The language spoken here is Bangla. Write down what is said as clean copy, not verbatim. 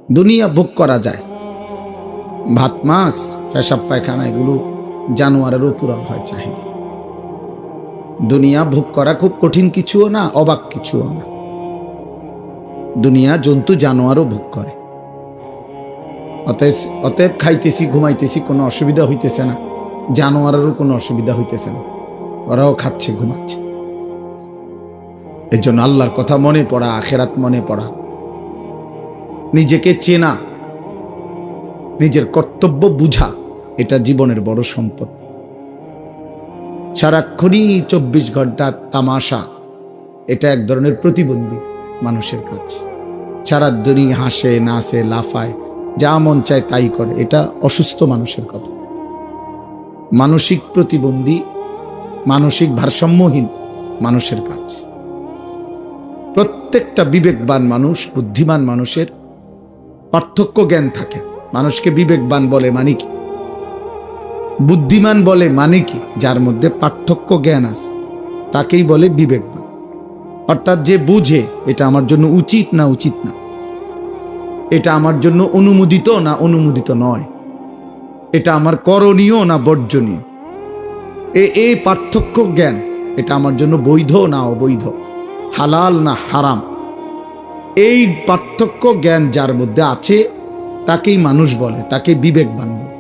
দুনিয়া ভোগ করা যায়, ভাত মাছ পেশাব পায়খানা এগুলো জানোয়ারেরও পূরণ হয় চাহিদা। দুনিয়া ভোগ করা খুব কঠিন কিছুও না, অবাক কিছুও না। দুনিয়া জন্তু জানোয়ারও ভোগ করে। অতএব খাইতেছি ঘুমাইতেছি কোনো অসুবিধা হইতেছে না, জানোয়ারেরও কোনো অসুবিধা হইতেছে না, ওরাও খাচ্ছে ঘুমাচ্ছে। এর জন্য আল্লাহর কথা মনে পড়া, আখেরাত মনে পড়া, নিজেকে চেনা, নিজের কর্তব্য বুঝা, এটা জীবনের বড় সম্পদ। সারাক্ষণই 24 ঘন্টা তামাশা, এটা এক ধরনের প্রতিবন্ধী মানুষের কাজ। সারা দুনিয়া হাসে নাচে লাফায়, যা মন চায় তাই করে, এটা অসুস্থ মানুষের কথা। মানসিক প্রতিবন্ধী, মানসিক ভারসাম্যহীন মানুষের কাজ। প্রত্যেকটা বিবেকবান মানুষ, বুদ্ধিমান মানুষের পার্থক্য জ্ঞান থাকে। মানুষকে বিবেকবান বলে মানে কি, বুদ্ধিমান বলে মানে কি? যার মধ্যে পার্থক্য জ্ঞান আছে তাকেই বলে বিবেকবান। অর্থাৎ যে বুঝে এটা আমার জন্য উচিত না উচিত না, এটা আমার জন্য অনুমোদিত না অনুমোদিত নয়, এটা আমার করণীয় না বর্জনীয়, এই পার্থক্য জ্ঞান, এটা আমার জন্য বৈধ না অবৈধ, হালাল না হারাম, এই পার্থক্য জ্ঞান যার মধ্যে আছে তাকেই মানুষ বলে, তাকে বিবেকবান বলে।